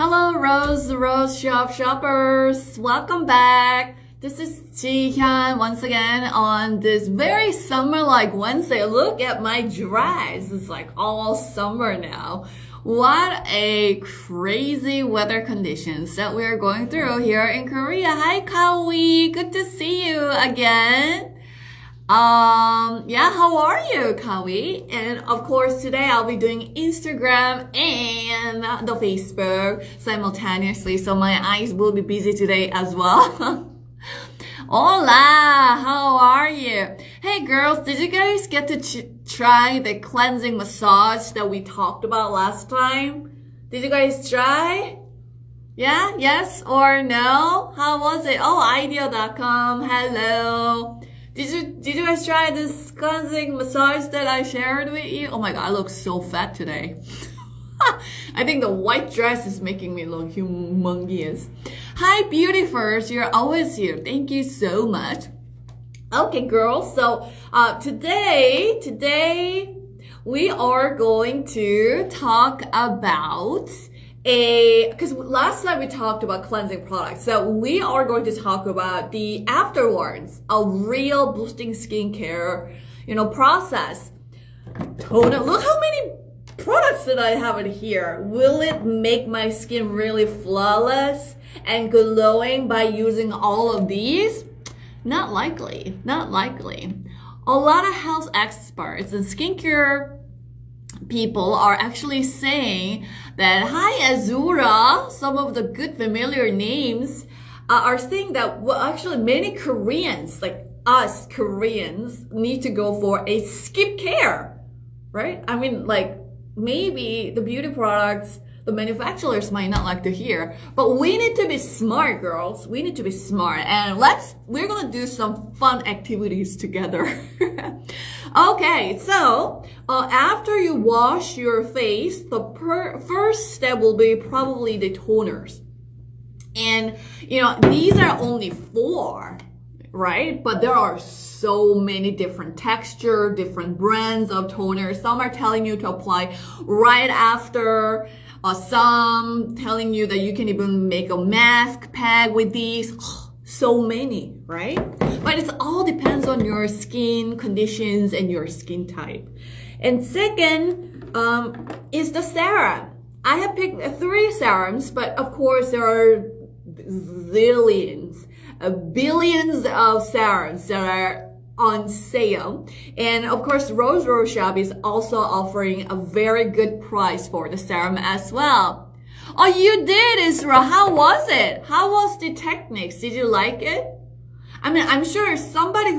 Hello, Rose Shop shoppers. Welcome back. This is Jihyun once again on this very summer-like Wednesday. Look at my dress. It's like all summer now. What a crazy weather conditions that we're going through here in Korea. Hi, Kawi. Good to see you again. Yeah, how are you, Kawi? And of course, today I'll be doing Instagram and the Facebook simultaneously, so my eyes will be busy today as well. Hola, how are you? Hey girls, did you guys get to try the cleansing massage that we talked about last time? Did you guys try? Yeah, yes or no? How was it? Oh, idea.com, hello. Did you guys try this cleansing massage that I shared with you? Oh my god, I look so fat today. I think the white dress is making me look humongous. Hi, beautifers. You're always here. Thank you so much. Okay, girls. So today we are going to talk about because last time we talked about cleansing products. So we are going to talk about the afterwards, a real boosting skincare, process. Toner. Look how many products that I have in here. Will it make my skin really flawless and glowing by using all of these? Not likely. Not likely. A lot of health experts and skincare people are actually saying that, hi Azura, some of the good familiar names are saying that, well, actually many Koreans, like us Koreans, need to go for a skip care, right? I mean, like, maybe the beauty products, the manufacturers might not like to hear, but we need to be smart, girls. We need to be smart, and we're gonna do some fun activities together. Okay, so after you wash your face, the first step will be probably the toners. And, these are only 4, right? But there are so many different texture, different brands of toners. Some are telling you to apply right after, some telling you that you can even make a mask pack with these. So many, right? But it all depends on your skin conditions and your skin type. And second is the serum. I have picked 3 serums, but of course there are zillions, billions of serums that are on sale. And of course, Rose Shop is also offering a very good price for the serum as well. Oh, you did, Isra. How was it? How was the techniques? Did you like it? I mean, I'm sure somebody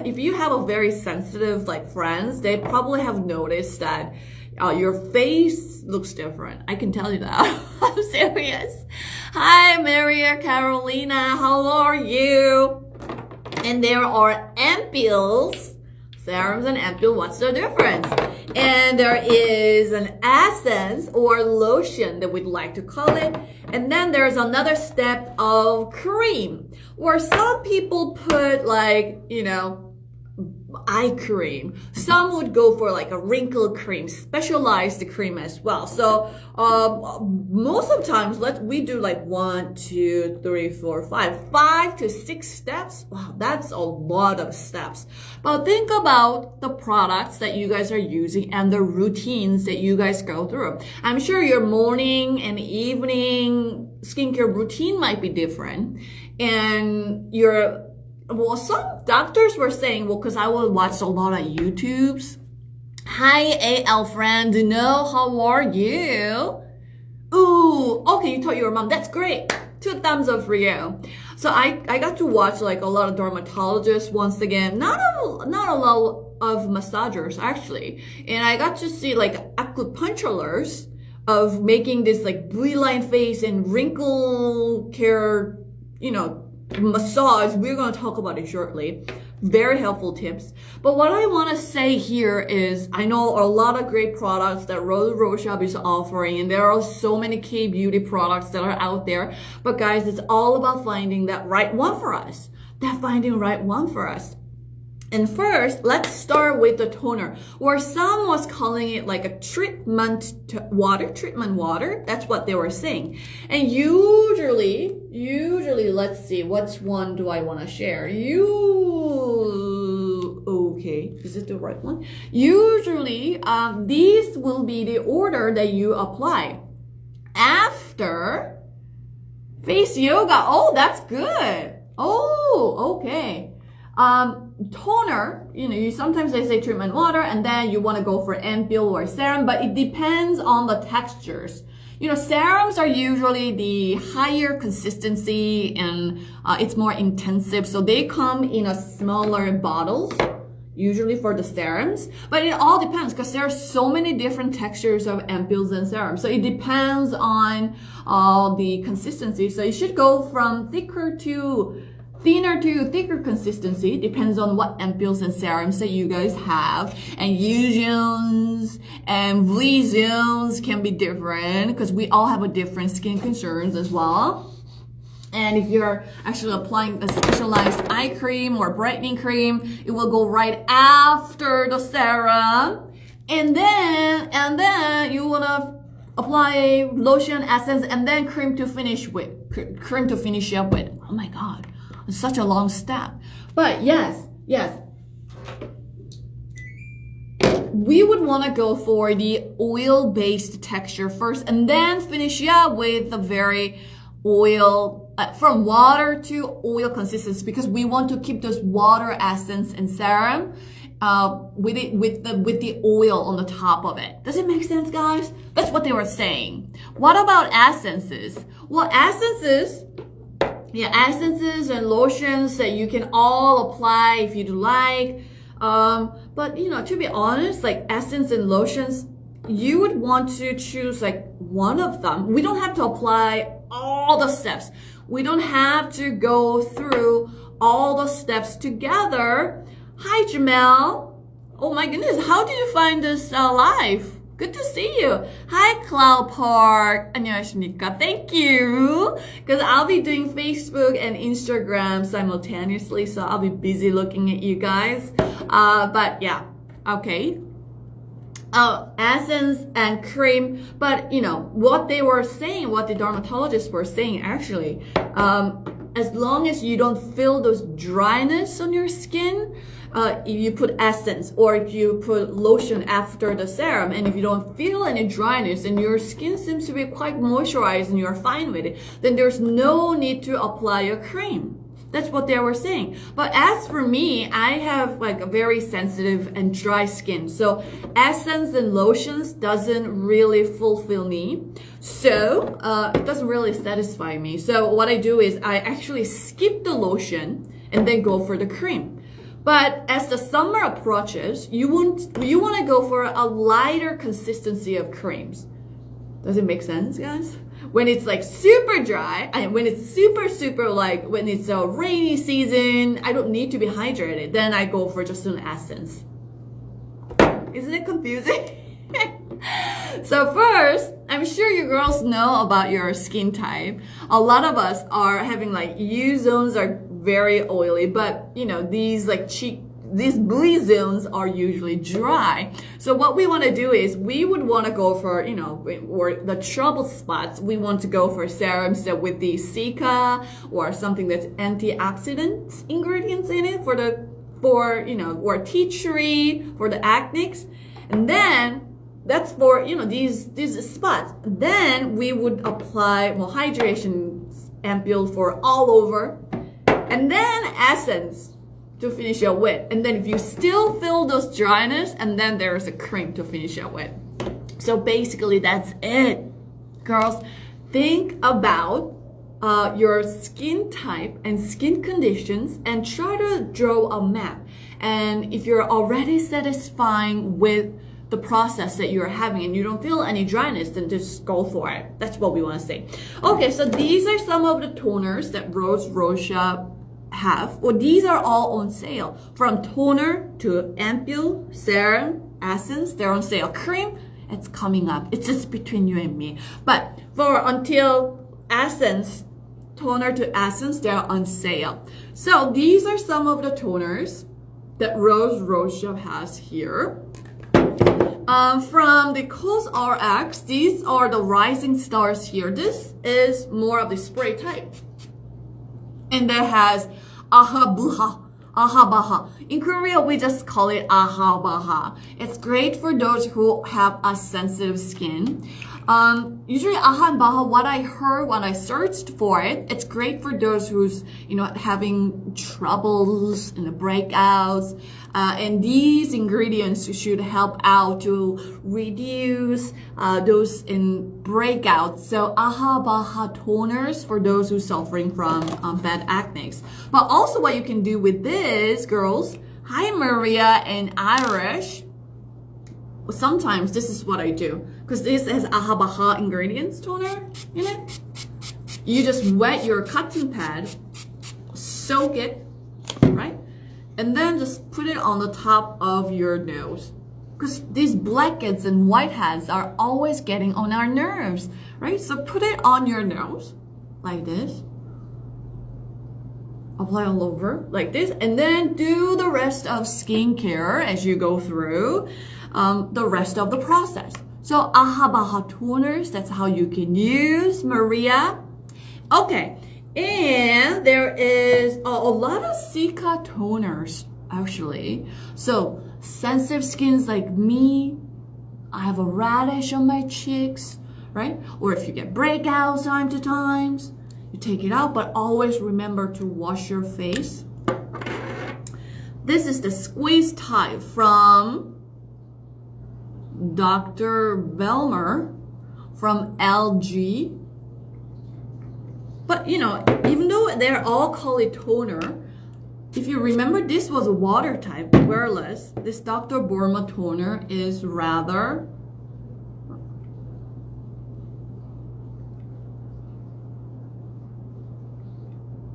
if you have a very sensitive, friends, they probably have noticed that your face looks different. I can tell you that. I'm serious. Hi, Maria Carolina. How are you? And there are ampules, serums and ampules. What's the difference? And there is an essence or lotion that we'd like to call it. And then there's another step of cream, where some people put eye cream. Some would go for a wrinkle cream, specialized cream as well. So most of the times we do 1, 2, 3, 4, 5 to 6 steps. Wow, that's a lot of steps. But think about the products that you guys are using and the routines that you guys go through. I'm sure your morning and evening skincare routine might be different, and some doctors were saying, because I will watch a lot of YouTubes. Hi, AL friend, how are you? Ooh, okay, you told your mom. That's great. 2 thumbs up for you. So I got to watch a lot of dermatologists once again. Not a lot of massagers actually, and I got to see acupuncturers of making this V-line face and wrinkle care, massage. We're going to talk about it shortly. Very helpful tips. But what I want to say here is, I know a lot of great products that Rose Shop is offering, and there are so many K-beauty products that are out there. But guys, it's all about finding that right one for us. And first, let's start with the toner, or some was calling it like a treatment water. That's what they were saying. And usually, let's see, which one do I want to share? Okay, is it the right one? Usually, these will be the order that you apply. After face yoga. Oh, that's good. Oh, okay. Toner, sometimes they say treatment water, and then you want to go for ampule or serum, but it depends on the textures. Serums are usually the higher consistency and it's more intensive, so they come in a smaller bottles, usually for the serums. But it all depends because there are so many different textures of ampules and serums. So it depends on the consistency. So you should go from thinner to thicker consistency. Depends on what ampules and serums that you guys have. And U zones and V zones can be different because we all have a different skin concerns as well. And if you're actually applying a specialized eye cream or brightening cream, it will go right after the serum. And then you want to apply lotion, essence, and then cream to finish up with. Oh my God. It's such a long step. But yes. We would want to go for the oil-based texture first and then finish up with the very oil, from water to oil consistency, because we want to keep those water, essence, and serum with the oil on the top of it. Does it make sense, guys? That's what they were saying. What about essences? Well, essences and lotions that you can all apply if you like. But to be honest, like essence and lotions, you would want to choose like one of them. We don't have to apply all the steps. We don't have to go through all the steps together. Hi, Jamel. Oh my goodness, how did you find this live? Good to see you. Hi, Cloud Park. 안녕하십니까? Thank you. Because I'll be doing Facebook and Instagram simultaneously, so I'll be busy looking at you guys. But yeah, okay. Essence and cream. But what they were saying, what the dermatologists were saying actually, as long as you don't feel those dryness on your skin, if you put essence or if you put lotion after the serum, and if you don't feel any dryness and your skin seems to be quite moisturized and you're fine with it, then there's no need to apply a cream. That's what they were saying. But as for me, I have like a very sensitive and dry skin. So essence and lotions doesn't really fulfill me. So it doesn't really satisfy me. So what I do is I actually skip the lotion and then go for the cream. But as the summer approaches, you want to go for a lighter consistency of creams. Does it make sense, guys? When it's like super dry, and when it's super like when it's a rainy season, I don't need to be hydrated, then I go for just an essence. Isn't it confusing? So first, I'm sure you girls know about your skin type. A lot of us are having like U zones are very oily, but these blue zones are usually dry. So what we want to do is we would want to go for, or the trouble spots, we want to go for serums that with the cica or something that's antioxidant ingredients in it or tea tree for the acne. And then that's for, these spots. Then we would apply more hydration ampule for all over. And then essence to finish it with. And then if you still feel those dryness, and then there's a cream to finish it with. So basically that's it. Girls, think about your skin type and skin conditions and try to draw a map. And if you're already satisfying with the process that you're having and you don't feel any dryness, then just go for it. That's what we want to say. Okay, so these are some of the toners that Rose Rocha have. Well, these are all on sale. From toner to ampule, serum, essence, they're on sale. Cream, it's coming up. It's just between you and me. But until essence, toner to essence, they're on sale. So these are some of the toners. that Rose Shop has here. From the COSRX, these are the rising stars here. This is more of the spray type. And that has Ahabaha. In Korea, we just call it Ahabaha. It's great for those who have a sensitive skin. Usually Aha and Baha, what I heard when I searched for it, it's great for those who's, having troubles in the breakouts. And these ingredients should help out to reduce those in breakouts. So Aha Baha toners for those who are suffering from bad acne. But also what you can do with this, girls, hi Maria and Irish. Sometimes this is what I do, because this has Aha Baha ingredients toner in it. You just wet your cotton pad, soak it, right? And then just put it on the top of your nose. Because these blackheads and whiteheads are always getting on our nerves, right? So put it on your nose, like this. Apply all over, like this. And then do the rest of skincare as you go through the rest of the process. So Aha Baha toners, that's how you can use, Maria. Okay. And there is a lot of Sika toners, actually. So sensitive skins like me, I have a radish on my cheeks, right? Or if you get breakouts time to times, you take it out, but always remember to wash your face. This is the squeeze type from Dr. Belmer from LG. But even though they're all called it toner, if you remember, this was a water type, whereas this Dr. Belmer toner is rather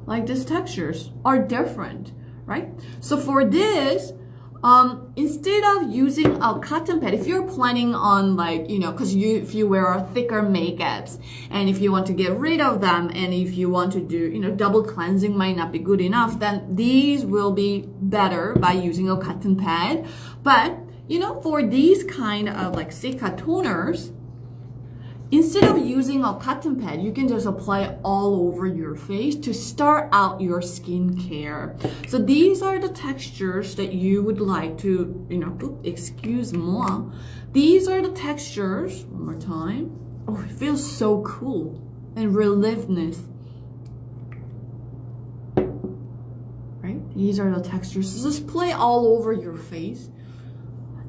like these textures are different, right? So for this, instead of using a cotton pad, if you're planning on because if you wear thicker makeups and if you want to get rid of them and if you want to do, double cleansing might not be good enough, then these will be better by using a cotton pad. But, for these kind of Sika toners, instead of using a cotton pad, you can just apply all over your face to start out your skincare. So these are the textures that you would like to, excuse moi. These are the textures, one more time. Oh, it feels so cool and relievedness. Right? These are the textures. So just play all over your face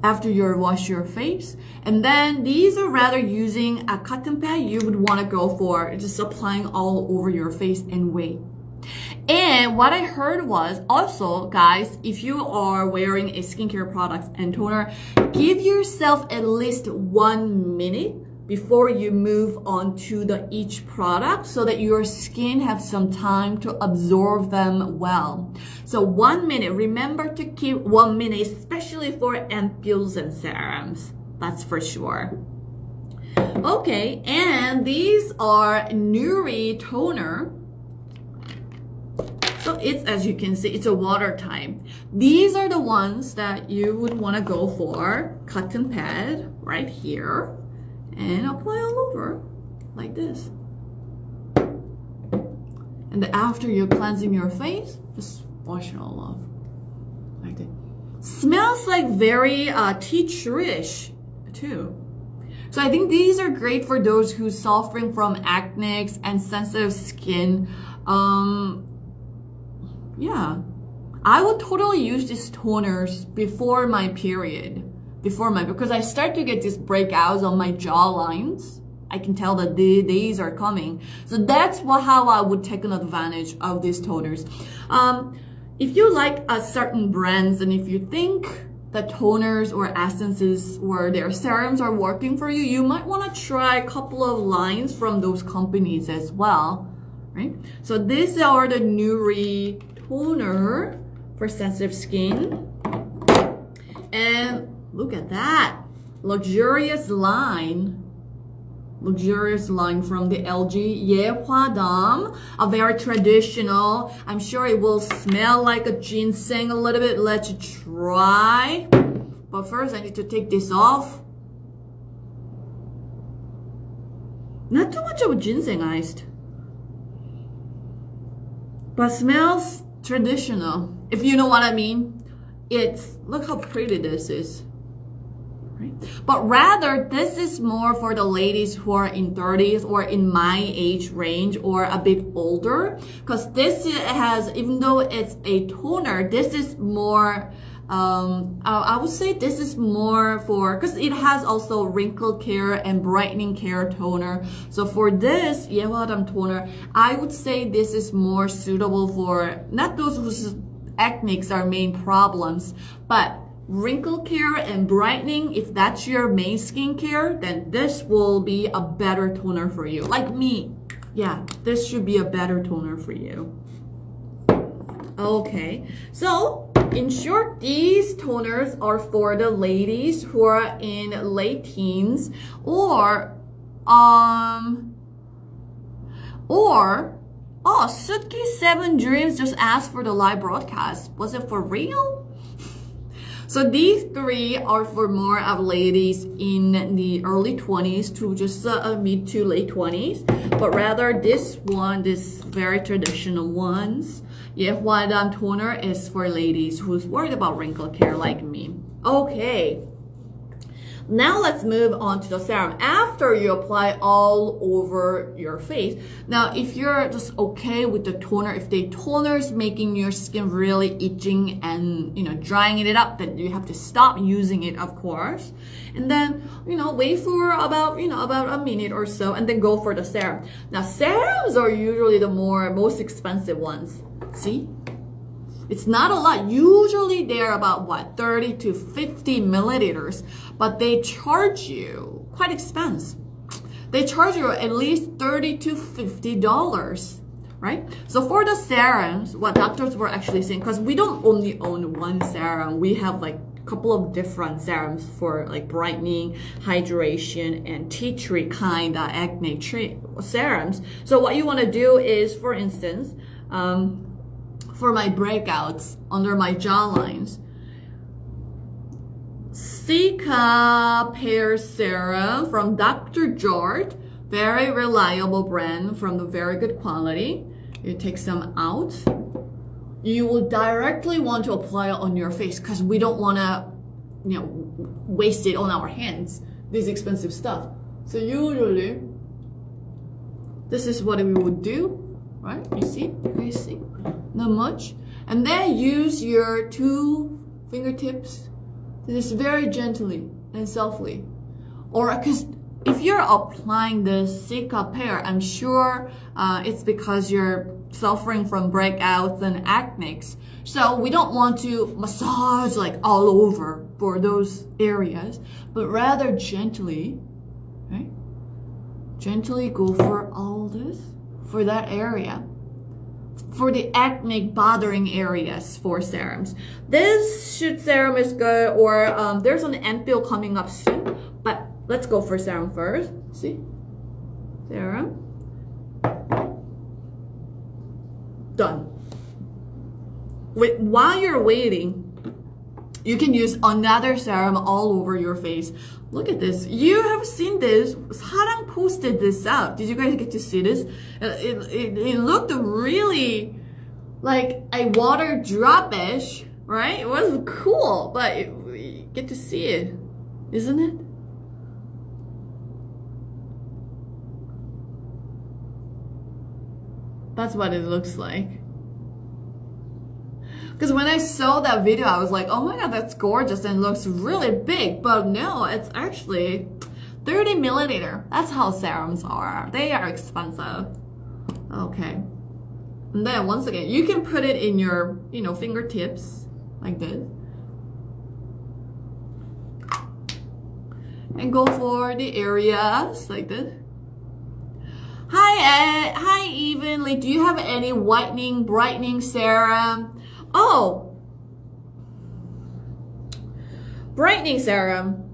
after you wash your face. And then these are rather using a cotton pad, you would want to go for just applying all over your face and wait. And what I heard was also, guys, if you are wearing a skincare product and toner, give yourself at least 1 minute before you move on to each product so that your skin has some time to absorb them well. So 1 minute, remember to keep 1 minute, especially for ampoules and serums. That's for sure. Okay, and these are Nuri toner. So it's, as you can see, it's a water type. These are the ones that you would want to go for. Cotton pad right here. And apply all over like this. And after you're cleansing your face, just wash it all off like that. Smells like very tea tree-ish too. So I think these are great for those who suffering from acne and sensitive skin. Yeah, I would totally use these toners before my period. Because I start to get these breakouts on my jawlines. I can tell that the days are coming. So that's how I would take an advantage of these toners. If you like a certain brands and if you think that toners or essences or their serums are working for you, you might want to try a couple of lines from those companies as well, right? So these are the Nuri toner for sensitive skin. And look at that luxurious line. luxurious line from the LG Ye Hua Dam, a very traditional. I'm sure it will smell like a ginseng a little bit. Let's try. But first I need to take this off. Not too much of a ginsengized, but smells traditional, if you know what I mean. It's, look how pretty this is. Right? But rather, this is more for the ladies who are in 30s or in my age range or a bit older. Because this has, even though it's a toner, this is more, I would say this is more for, because it has also wrinkle care and brightening care toner. So for this Yehuadam toner, I would say this is more suitable for not those whose acne are main problems, but wrinkle care and brightening. If that's your main skincare, then this will be a better toner for you. Like me, yeah, this should be a better toner for you. Okay, so in short, these toners are for the ladies who are in late teens or Suki 7 Dreams just asked for the live broadcast. Was it for real? So these three are for more of ladies in the early 20s to just mid to late 20s. But rather this one, this very traditional ones, Yehuadam toner is for ladies who's worried about wrinkle care like me. Okay. Now let's move on to the serum. After you apply all over your face. Now, if you're just okay with the toner, if the toner is making your skin really itching and, drying it up, then you have to stop using it, of course. And then, wait for about a minute or so and then go for the serum. Now, serums are usually the most expensive ones. See? It's not a lot. Usually they're about 30 to 50 milliliters, but they charge you quite expensive. They charge you at least $30 to $50, right? So for the serums, what doctors were actually saying, because we don't only own one serum, we have like a couple of different serums for like brightening, hydration, and tea tree kind of acne serums. So what you want to do is, for instance, for my breakouts under my jawlines, Cica Pear Serum from Dr. Jart, very reliable brand from the very good quality. You take some out. You will directly want to apply it on your face because we don't want to, waste it on our hands, this expensive stuff. So usually, this is what we would do, right? You see? Not much. And then use your 2 fingertips just very gently and softly. Or because if you're applying the Cica Pear, I'm sure it's because you're suffering from breakouts and acne. So we don't want to massage like all over for those areas, but rather gently, right? Gently go for all this, for that area. For the acne bothering areas for serums. This serum is good, or there's an ampoule coming up soon, but let's go for serum first. See? Serum. Done. While you're waiting, you can use another serum all over your face. Look at this. You have seen this. Sarang posted this out. Did you guys get to see this? It looked really like a water drop-ish, right? It was cool, but you get to see it, isn't it? That's what it looks like. Because when I saw that video, I was like, oh my god, that's gorgeous and looks really big. But no, it's actually 30 milliliter. That's how serums are. They are expensive. Okay. And then once again, you can put it in your, fingertips like this. And go for the areas like this. Hi Evenly, do you have any whitening, brightening serum? Oh, brightening serum.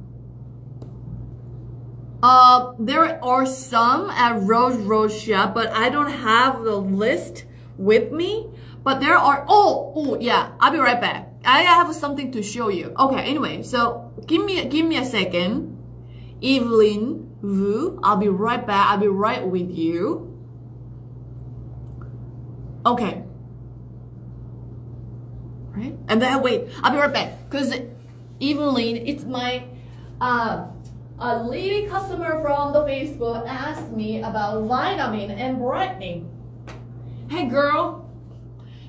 There are some at Rose Rocha, but I don't have the list with me. But there are, oh, yeah, I'll be right back. I have something to show you. Okay, anyway, so give me a second. Evelyn Wu, I'll be right back. I'll be right with you. Okay. Right? And then wait, I'll be right back. Because Evelyn, it's my a lady customer from the Facebook asked me about vitamin and brightening. Hey girl,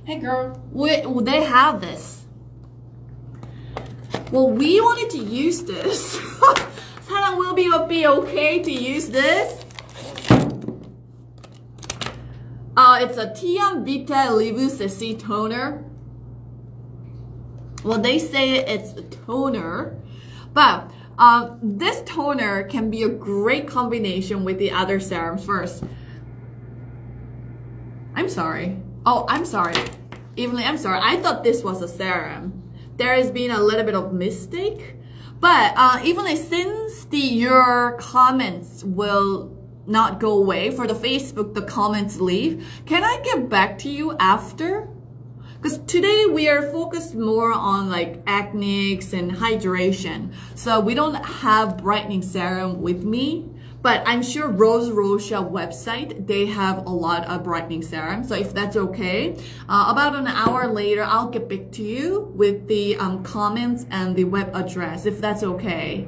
they have this. Well, we wanted to use this. Sarang will be okay to use this. It's a Tian Vita Livu Ceci toner. Well, they say it's a toner, but this toner can be a great combination with the other serums. First, I'm sorry. Oh, I'm sorry. Evelyn, I'm sorry. I thought this was a serum. There has been a little bit of mistake. But Evelyn, since your comments will not go away for the Facebook, the comments leave, can I get back to you after? Because today we are focused more on like acnics and hydration. So we don't have brightening serum with me. But I'm sure Rose Rocha website, they have a lot of brightening serum. So if that's okay, about an hour later, I'll get back to you with the comments and the web address, if that's okay.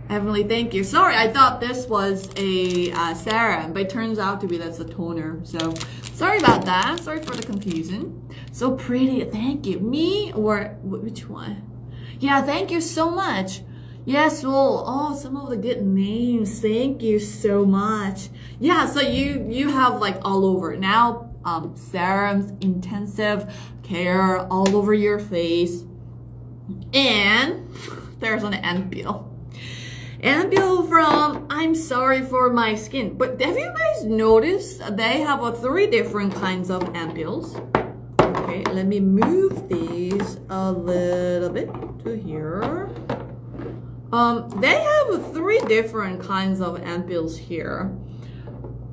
Heavenly, thank you. Sorry, I thought this was a serum, but it turns out to be that's a toner. So sorry about that. Sorry for the confusion. So pretty. Thank you. Me or which one? Yeah, thank you so much. Yes, well, oh, some of the good names. Thank you so much. Yeah, so you have like all over now, serums, intensive care all over your face, and there's an ampoule. Ampoule from I'm sorry for my skin. But have you guys noticed they have 3 different kinds of ampoules? Okay, let me move these a little bit to here. They have 3 different kinds of ampoules here.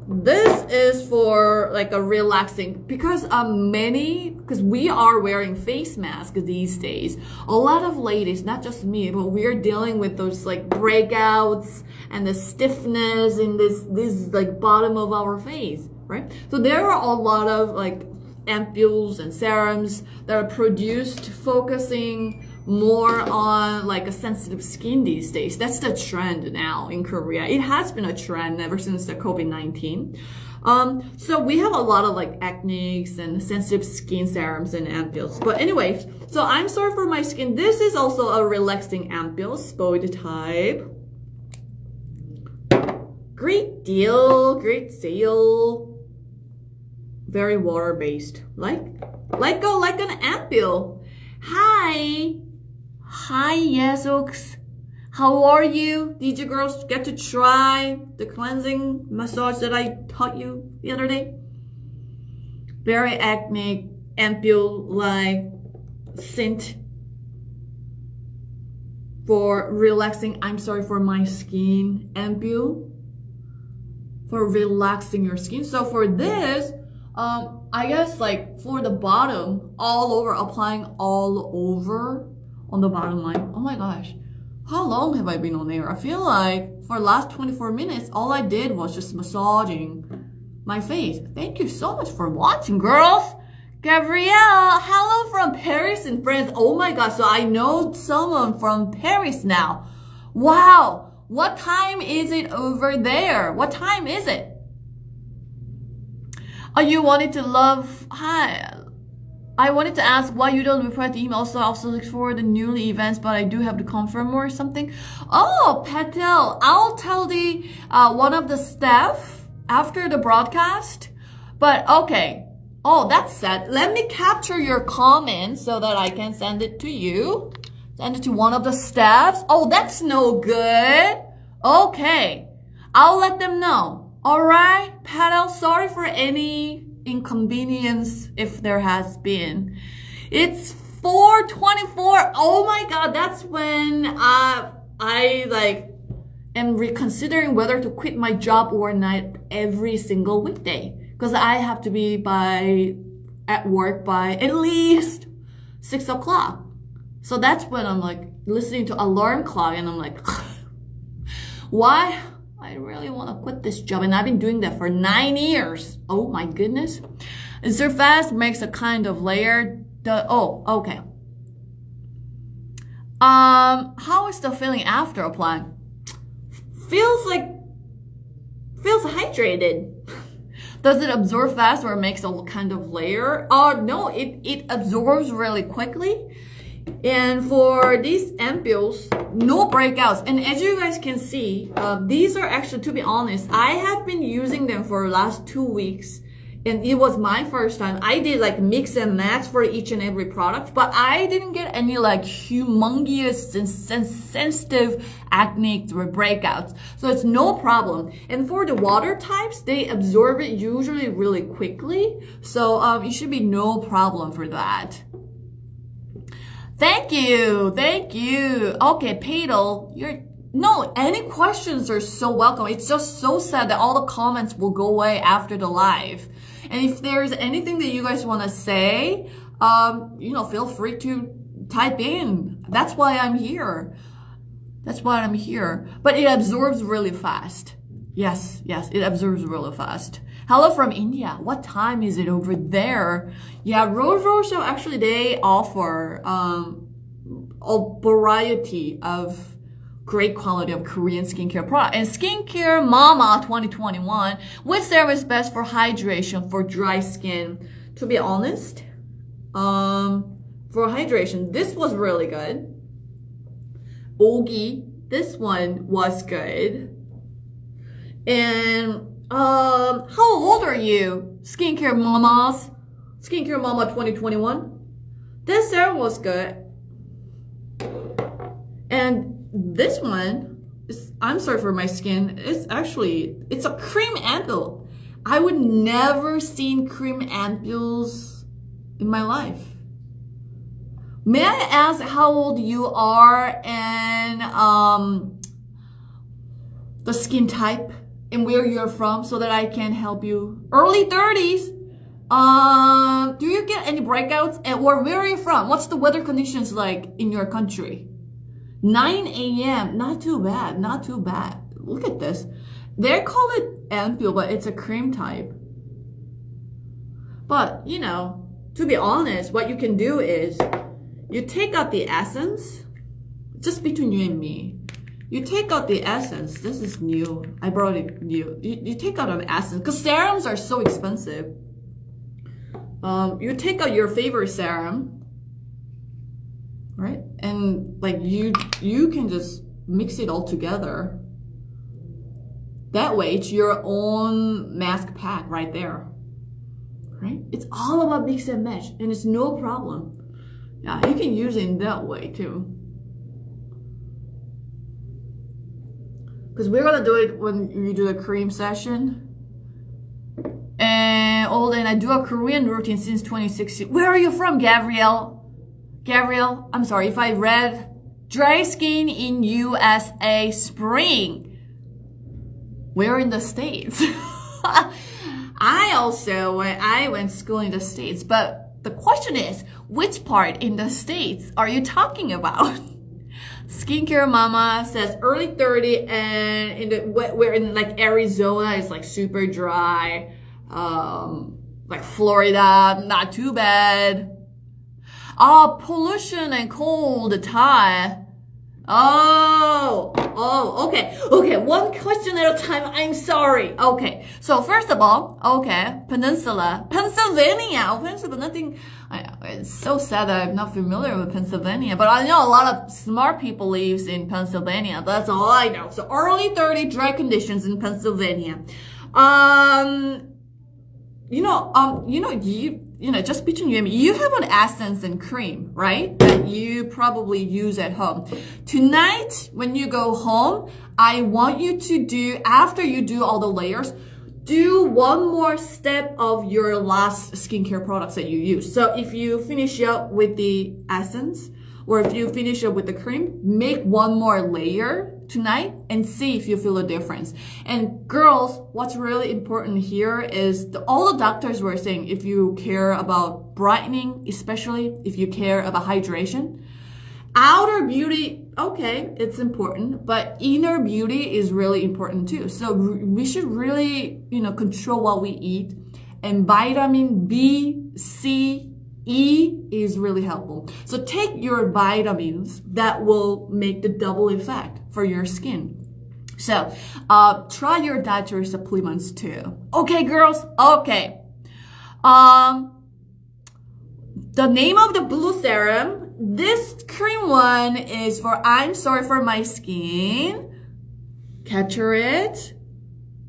This is for like a relaxing, because we are wearing face masks these days. A lot of ladies, not just me, but we're dealing with those like breakouts and the stiffness in this like bottom of our face, right? So there are a lot of like ampoules and serums that are produced focusing more on like a sensitive skin these days. That's the trend now in Korea. It has been a trend ever since the COVID-19. So we have a lot of like acnics and sensitive skin serums and ampoules. But anyways, so I'm sorry for my skin. This is also a relaxing ampoule, spoiled type. Great deal, great sale. Very water-based, like an ampoule. Hi, yes, Oaks. How are you? Did you girls get to try the cleansing massage that I taught you the other day? Very acne, ampoule-like scent for relaxing. I'm sorry for my skin. Ampoule for relaxing your skin. So for this, I guess like for the bottom, all over, applying all over on the bottom line. Oh my gosh, how long have I been on air? I feel like for the last 24 minutes, all I did was just massaging my face. Thank you so much for watching, girls. Gabrielle, hello from Paris and France. Oh my gosh, so I know someone from Paris now. Wow, what time is it over there? What time is it? Oh, you wanted to love, hi. I wanted to ask why you don't reply to email. So I also look for the Nuri events, but I do have to confirm or something. Oh, Patel, I'll tell the one of the staff after the broadcast. But okay. Oh, that's sad. Let me capture your comment so that I can send it to you. Send it to one of the staffs. Oh, that's no good. Okay. I'll let them know. Alright, Patel, sorry for any inconvenience if there has been. It's 4:24. Oh my god, that's when I like am reconsidering whether to quit my job overnight every single weekday because I have to be at work by at least 6 o'clock. So that's when I'm like listening to alarm clock and I'm like, why? I really want to quit this job. And I've been doing that for 9 years. Oh my goodness. And Surface makes a kind of layer. Okay. How is the feeling after applying? Feels hydrated. Does it absorb fast or makes a kind of layer? No, it absorbs really quickly. And for these ampules, no breakouts. And as you guys can see, these are actually, to be honest, I have been using them for the last 2 weeks. And it was my first time. I did like mix and match for each and every product, but I didn't get any like humongous and sensitive acne or breakouts. So it's no problem. And for the water types, they absorb it usually really quickly. So it should be no problem for that. Thank you. Okay, Pedal, any questions are so welcome. It's just so sad that all the comments will go away after the live. And if there's anything that you guys want to say, feel free to type in. That's why I'm here. But it absorbs really fast. Yes, it absorbs really fast. Hello from India. What time is it over there? Yeah, Rose Show, actually, they offer a variety of great quality of Korean skincare product. And Skincare Mama 2021, which serum is best for hydration for dry skin? To be honest, for hydration, this was really good. Ogi, this one was good. And how old are you, Skincare Mamas? Skincare Mama 2021. This serum was good. And this one, I'm sorry for my skin, it's a cream ampule. I would never seen cream ampules in my life. May I ask how old you are and the skin type and where you're from so that I can help you? Early 30s. Do you get any breakouts? Or where are you from? What's the weather conditions like in your country? 9 a.m. Not too bad. Look at this. They call it ampule, but it's a cream type. But, to be honest, what you can do is you take out the essence, just between you and me. You take out the essence. This is new. I brought it new. You take out an essence because serums are so expensive. You take out your favorite serum. Right? And like you can just mix it all together. That way it's your own mask pack right there. Right? It's all about mix and match and it's no problem. Yeah, you can use it in that way too. Because we're gonna do it when you do the cream session. And I do a Korean routine since 2016. Where are you from, Gabrielle, I'm sorry if I read dry skin in USA spring. We're in the States. I went to school in the States, but the question is, which part in the States are you talking about? Skincare Mama says early 30 and we're in like Arizona, it's like super dry. Like Florida, not too bad. Pollution and cold time. Okay. One question at a time. I'm sorry. Okay. So first of all, Pennsylvania. Nothing. It's so sad that I'm not familiar with Pennsylvania, but I know a lot of smart people lives in Pennsylvania. That's all I know. So early 30 dry conditions in Pennsylvania. Just between you and me, you have an essence and cream, right? That you probably use at home. Tonight, when you go home, I want you to do, after you do all the layers, do one more step of your last skincare products that you use. So if you finish up with the essence, or if you finish up with the cream, make one more layer tonight and see if you feel a difference. And girls, what's really important here is all the doctors were saying if you care about brightening, especially if you care about hydration, outer beauty, okay, it's important, but inner beauty is really important too. So we should really, control what we eat. And vitamin B, C, E is really helpful. So take your vitamins that will make the double effect for your skin. So try your dietary supplements too. Okay, girls. Okay. The name of the blue serum, this cream one is for I'm sorry for my skin. Capture it.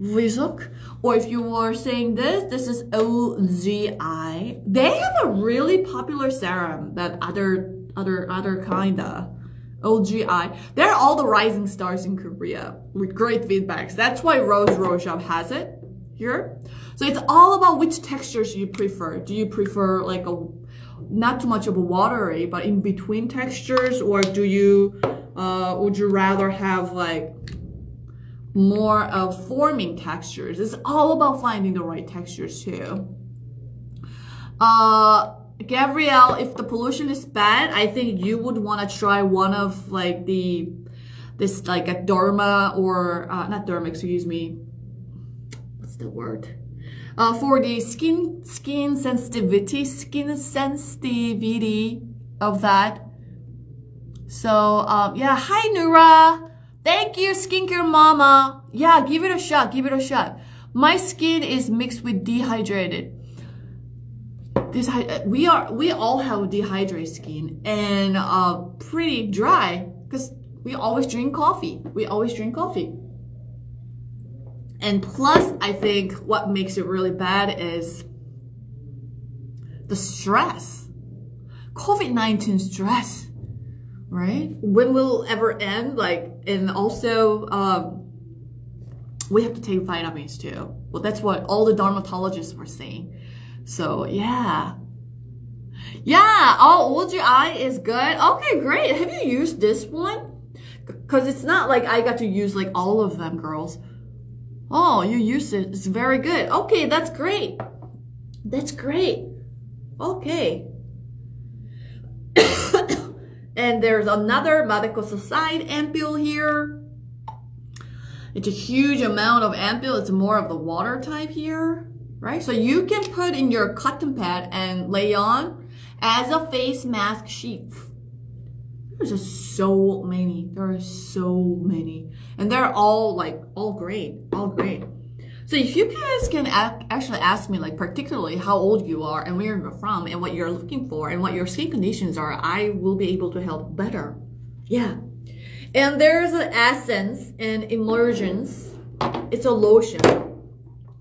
Vizuk. Or if you were saying this is OGI. They have a really popular serum that other kinda. OGI. They're all the rising stars in Korea with great feedbacks. That's why Rose Shop has it here. So it's all about which textures you prefer. Do you prefer like not too much of a watery, but in between textures, or do you would you rather have like more of forming textures? It's all about finding the right textures too. Gabrielle, if the pollution is bad, I think you would want to try one of like this like a derma or not derma, excuse me. What's the word? For the skin sensitivity of that. So yeah, hi Nura. Thank you, skincare mama. Yeah, give it a shot. Give it a shot. My skin is mixed with dehydrated. We all have dehydrated skin and pretty dry because we always drink coffee. And plus, I think what makes it really bad is the stress. COVID-19 stress. Right? When will it ever end? And also, we have to take vitamins too. Well, that's what all the dermatologists were saying. So, yeah. Yeah, OGI is good. Okay, great. Have you used this one? Because it's not like I got to use like all of them, girls. Oh, you used it. It's very good. Okay, that's great. That's great. Okay. And there's another medical society ampule here. It's a huge amount of ampule. It's more of the water type here, right? So you can put in your cotton pad and lay on as a face mask sheets. There's just so many. There are so many. And they're all great. All great. So if you guys can actually ask me like particularly how old you are and where you're from and what you're looking for and what your skin conditions are, I will be able to help better. Yeah. And there's an essence and emulsions. It's a lotion.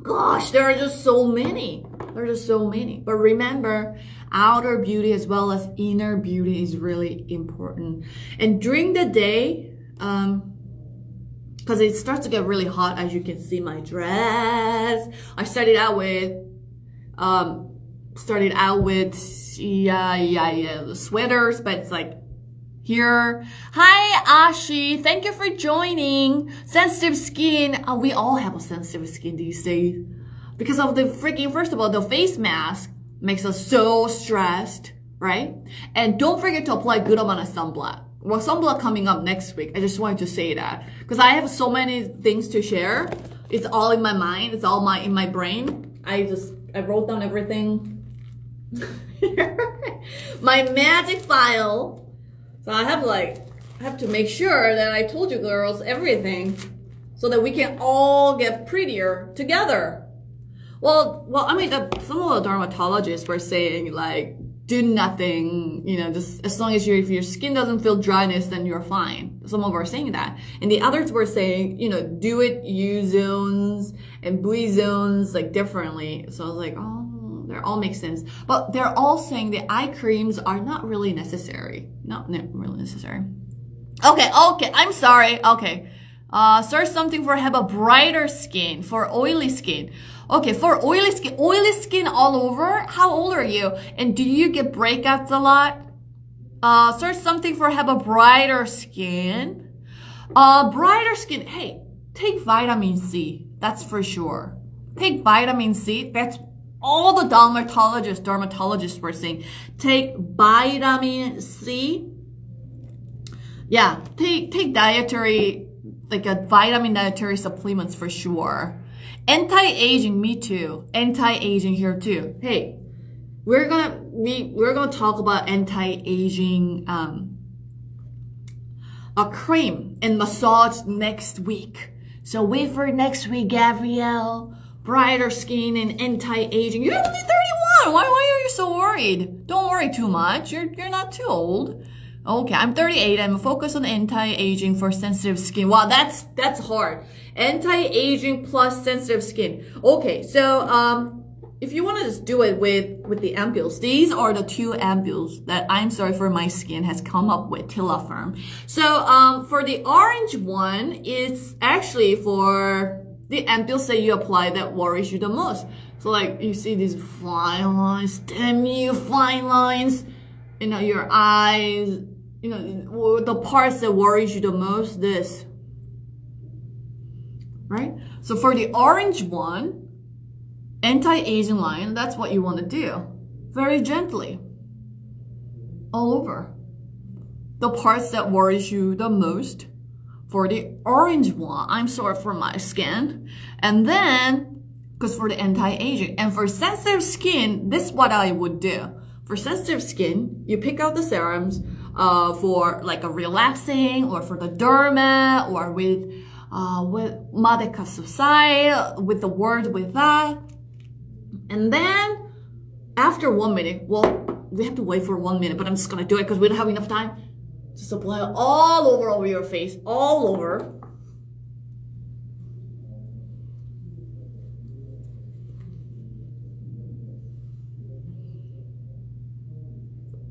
Gosh, there are just so many. There are just so many. But remember, outer beauty as well as inner beauty is really important. And during the day, because it starts to get really hot, as you can see my dress. I started out with the sweaters, but it's like here. Hi Ashi, thank you for joining. Sensitive skin. We all have a sensitive skin these days because of the first of all, the face mask makes us so stressed, right? And don't forget to apply good amount of sunblock. Well, sunblock coming up next week. I just wanted to say that because I have so many things to share. It's all in my mind. It's all in my brain. I wrote down everything. My magic file. So I have to make sure that I told you girls everything so that we can all get prettier together. Well, I mean, some of the dermatologists were saying like, do nothing, just as long as if your skin doesn't feel dryness, then you're fine. Some of them are saying that. And the others were saying, do it U zones and V zones like differently. So I was like, oh, they all make sense. But they're all saying the eye creams are not really necessary. Not really necessary. Okay, I'm sorry. Okay. Search something for have a brighter skin, for oily skin. Okay, for oily skin all over. How old are you? And do you get breakouts a lot? Search something for have a brighter skin. Brighter skin. Hey, take vitamin C. That's for sure. Take vitamin C. That's all the dermatologists were saying. Take vitamin C. Yeah, take dietary, like a vitamin dietary supplements for sure. Anti-aging, me too. Anti-aging here too. Hey, we're gonna talk about anti-aging a cream and massage next week. So wait for next week, Gabrielle. Brighter skin and anti-aging. You're only 31. Why are you so worried? Don't worry too much. You're not too old. Okay, I'm 38. I'm focused on anti-aging for sensitive skin. Wow, that's hard. Anti-aging plus sensitive skin. Okay, so if you want to just do it with the ampules, these are the two ampules that I'm sorry for my skin has come up with, Tilla Firm. So for the orange one, it's actually for the ampules that you apply that worries you the most. So like you see these fine lines, damn you, fine lines, you know, your eyes, you know, the parts that worries you the most, this, right? So for the orange one, anti-aging line, that's what you want to do. Very gently. All over. The parts that worries you the most. For the orange one, I'm sorry for my skin. And then, because for the anti-aging. And for sensitive skin, this is what I would do. For sensitive skin, you pick out the serums for like a relaxing or for the derma or with Modica Society, with the word with that. And then after 1 minute, well, we have to wait for 1 minute, but I'm just gonna do it because we don't have enough time. Just apply it all over your face, all over.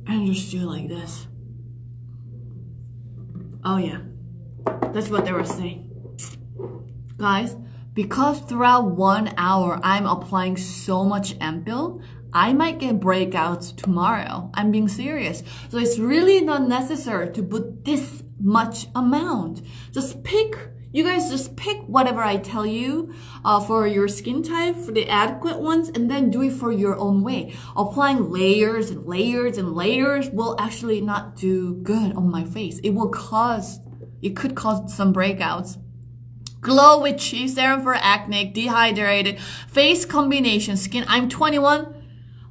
And just do like this. Oh yeah, that's what they were saying. Guys, because throughout 1 hour, I'm applying so much ampule, I might get breakouts tomorrow. I'm being serious. So it's really not necessary to put this much amount. Just pick, you guys just pick whatever I tell you for your skin type, for the adequate ones, and then do it for your own way. Applying layers and layers and layers will actually not do good on my face. It could cause some breakouts. Glow with Chi Serum for acne, dehydrated, face combination skin. I'm 21.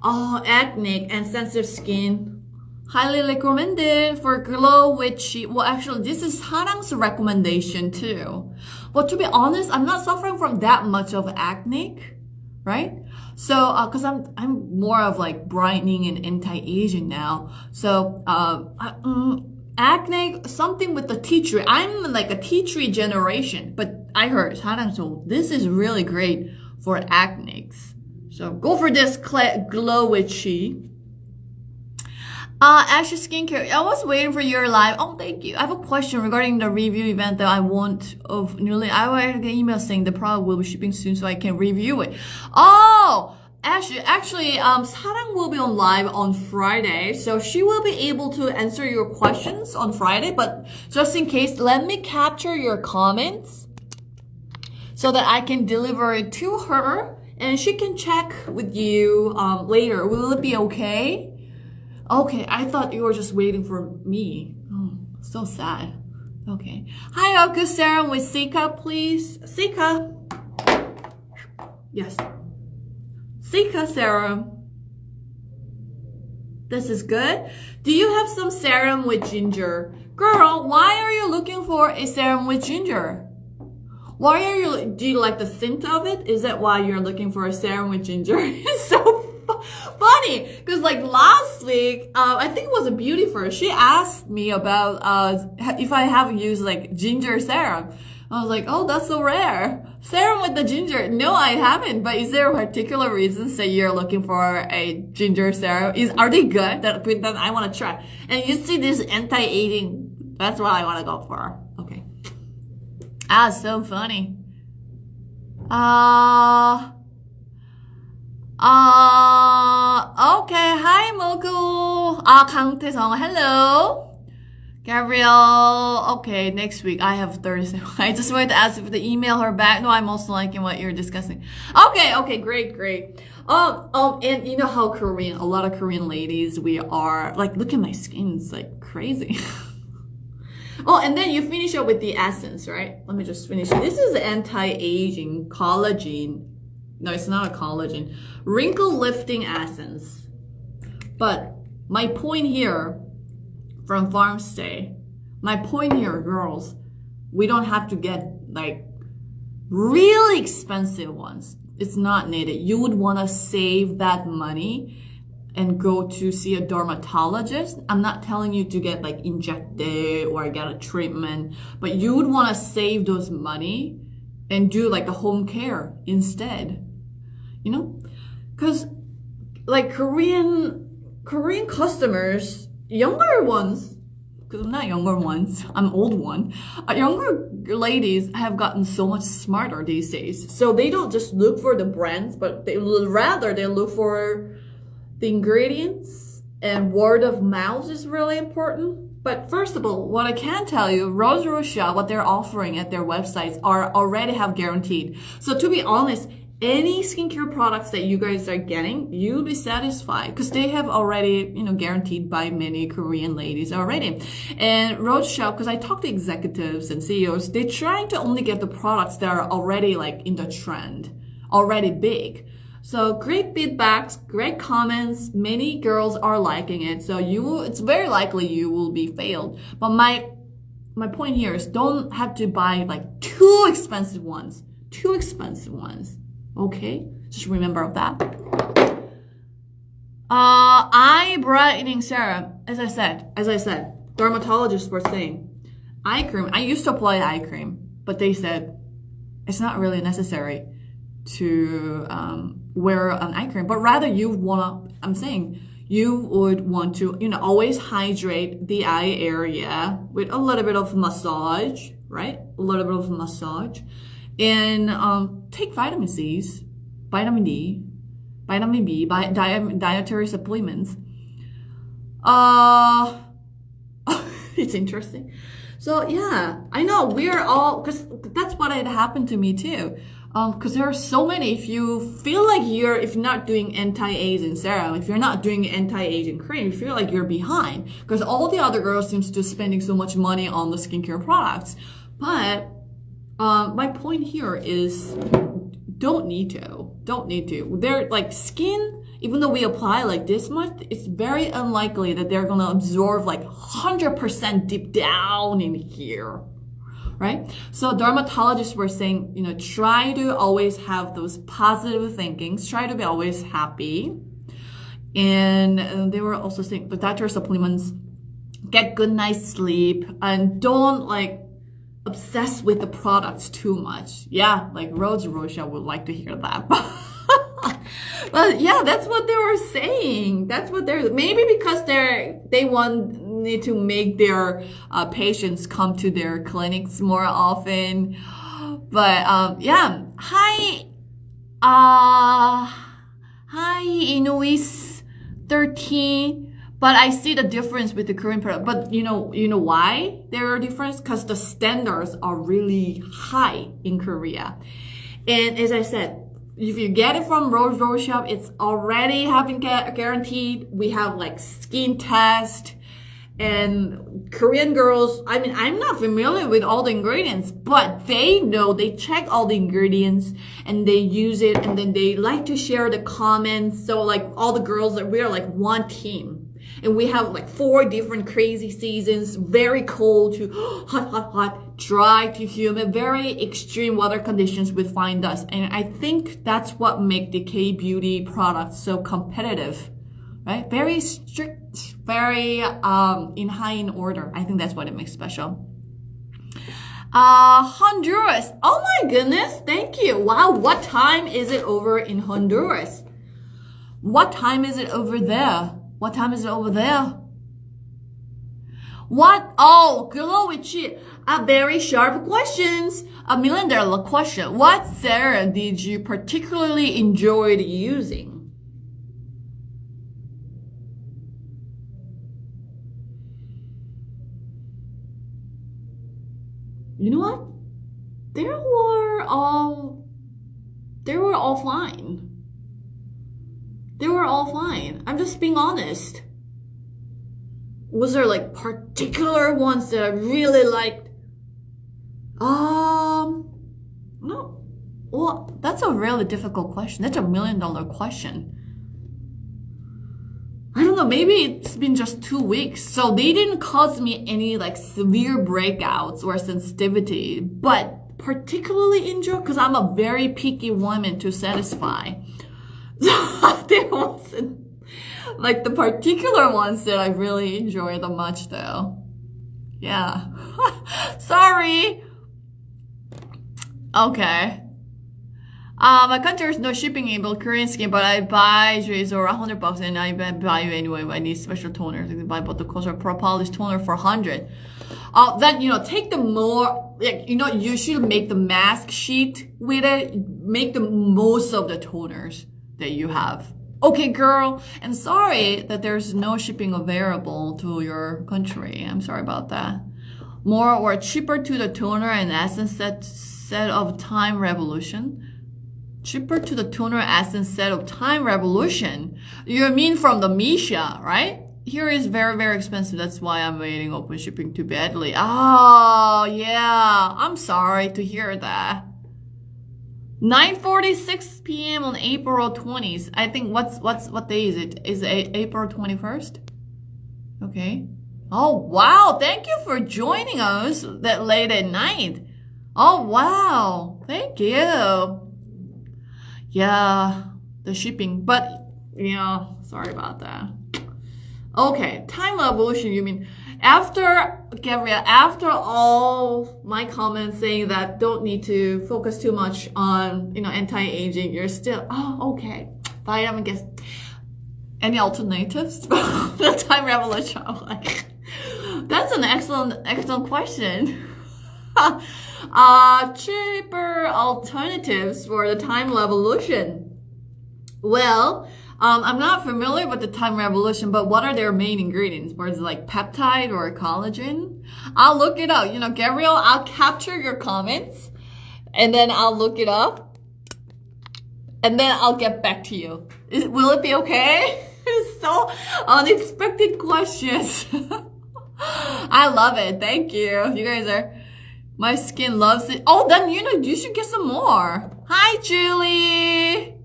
Acne and sensitive skin. Highly recommended for Glow with Chi. Well, actually, this is Sarang's recommendation too. But to be honest, I'm not suffering from that much of acne, right? So, cause I'm more of like brightening and anti-aging now. So, acne, something with the tea tree. I'm like a tea tree generation, but I heard Sarang, so this is really great for acne. So go for this Glow with Chi. Ashley Skincare. I was waiting for your live. Oh, thank you. I have a question regarding the review event that I want of Nuri. I will get an email saying the product will be shipping soon so I can review it. Oh, Ashley, actually, Sarang will be on live on Friday, so she will be able to answer your questions on Friday. But just in case, let me capture your comments so that I can deliver it to her. And she can check with you later. Will it be okay? Okay, I thought you were just waiting for me. Oh, so sad. Okay. Hi, Oku Serum with Sika, please. Sika. Yes. Sika Serum. This is good. Do you have some serum with ginger? Girl, why are you looking for a serum with ginger? Do you like the scent of it? Is that why you're looking for a serum with ginger? It's so funny because like last week, I think it was a beauty first. She asked me about if I have used like ginger serum. I was like, oh, that's so rare. Serum with the ginger. No, I haven't. But is there a particular reason that you're looking for a ginger serum? Are they good? That I want to try. And you see this anti-aging. That's what I want to go for. Okay. So funny. Okay. Hi, Moku. 강태성. Hello. Gabrielle, okay, next week. I have Thursday. I just wanted to ask if they email her back. No, I'm also liking what you're discussing. Okay, great. And you know how Korean, a lot of Korean ladies, we are, like, look at my skin, it's like crazy. Oh, and then you finish up with the essence, right? Let me just finish. This is anti-aging collagen. No, it's not a collagen. Wrinkle lifting essence. But my point here, from Farmstay, my point here, girls, we don't have to get like really expensive ones. It's not needed. You would want to save that money and go to see a dermatologist. I'm not telling you to get like injected or get a treatment, but you would want to save those money and do like a home care instead. You know? Because like Korean customers, younger ones, because I'm not younger ones, I'm old one. Younger ladies have gotten so much smarter these days. So they don't just look for the brands, but they look for the ingredients, and word of mouth is really important. But first of all, what I can tell you, Rose Rocha, what they're offering at their websites are already have guaranteed. So to be honest, any skincare products that you guys are getting, you'll be satisfied because they have already, guaranteed by many Korean ladies already. And Rothschild, because I talk to executives and CEOs, they're trying to only get the products that are already like in the trend, already big. So great feedbacks, great comments. Many girls are liking it. So it's very likely you will be failed. But my point here is don't have to buy like too expensive ones. Okay, just remember that. Eye brightening serum. As I said, dermatologists were saying eye cream. I used to apply eye cream, but they said it's not really necessary to wear an eye cream, but rather you would want to, always hydrate the eye area with a little bit of massage, right? A little bit of massage. And take vitamin C's, vitamin D, vitamin B, dietary supplements. It's interesting. So yeah, I know we are all, because that's what had happened to me too. Because there are so many. If you feel like if you're not doing anti-aging serum, if you're not doing anti-aging cream, you feel like you're behind. Because all the other girls seems to spending so much money on the skincare products. But my point here is don't need to. They're like skin, even though we apply like this much, it's very unlikely that they're gonna absorb like 100% deep down in here. Right? So dermatologists were saying, try to always have those positive thinkings, try to be always happy. And they were also saying the dietary supplements, get good night's sleep, and don't like obsess with the products too much. Yeah, like Rose Rocha would like to hear that. But yeah, that's what they were saying. Maybe because they need to make their patients come to their clinics more often. But yeah, hi Inuis 13. But I see the difference with the Korean product. But you know why there are difference? Because the standards are really high in Korea. And as I said, if you get it from Rose Shop, it's already having guaranteed. We have like skin test. And Korean girls, I'm not familiar with all the ingredients, but they check all the ingredients and they use it, and then they like to share the comments. So like all the girls, we are like one team. And we have like 4 different crazy seasons, very cold to hot, dry to humid, very extreme weather conditions with fine dust. And I think that's what makes the K-beauty products so competitive, right? Very strict, very in high in order. I think that's what it makes special. Honduras. Oh my goodness, thank you. Wow, what time is it over in Honduras? What time is it over there? What time is it over there? What? Oh, glow with you. Very sharp questions. A $1 million question. What serum did you particularly enjoy using? all fine. They were all fine. I'm just being honest. Was there like particular ones that I really liked? No. Well, that's a really difficult question. That's $1 million question. I don't know, maybe it's been just 2 weeks. So they didn't cause me any like severe breakouts or sensitivity, but particularly enjoy because I'm a very picky woman to satisfy. So there wasn't like the particular ones that I really enjoy the much though. Yeah. Sorry. Okay. My country is no shipping able Korean skin, but I buy J's or $100 and I buy you anyway. I need special toner. I buy both the Kosher Pro Polish toner for $100. Then, take the more, like, you should make the mask sheet with it. Make the most of the toners that you have. Okay, girl. And sorry that there's no shipping available to your country. I'm sorry about that. More or cheaper to the toner and essence set of Time Revolution. Cheaper to the toner essence set of Time Revolution. You mean from the Misha, right? Here is very, very expensive. That's why I'm waiting open shipping too badly. Oh, yeah. I'm sorry to hear that. 9:46 p.m. on April 20th. I think what day is it? Is it April 21st? Okay. Oh, wow. Thank you for joining us that late at night. Oh, wow. Thank you. Yeah, the shipping. But, sorry about that. Okay, Time Revolution, you mean Gabrielle, after all my comments saying that don't need to focus too much on, anti-aging, you're still, okay. Vitamin guess. Any alternatives for the Time Revolution? I'm like, that's an excellent question. Cheaper alternatives for the Time Revolution. Well, I'm not familiar with the Time Revolution, but what are their main ingredients? Where is it like peptide or collagen? I'll look it up. Gabrielle, I'll capture your comments and then I'll look it up and then I'll get back to you. Will it be okay? So unexpected questions. I love it. Thank you. You guys are... My skin loves it. Oh, then, you should get some more. Hi, Julie.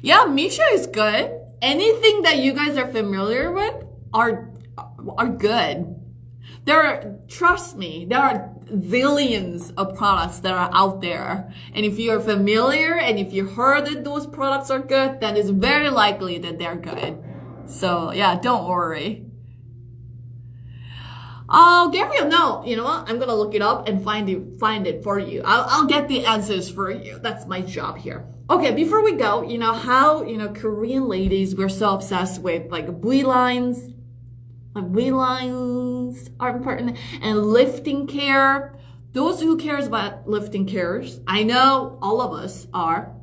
Yeah, Misha is good. Anything that you guys are familiar with are good. Trust me, there are zillions of products that are out there. And if you're familiar and if you heard that those products are good, then it's very likely that they're good. So, yeah, don't worry. Oh, Gabriel, no. You know what? I'm gonna look it up and find it for you. I'll get the answers for you. That's my job here. Okay, before we go, how, Korean ladies, we're so obsessed with like V lines. Like V lines are important. And lifting care. Those who cares about lifting cares, I know all of us are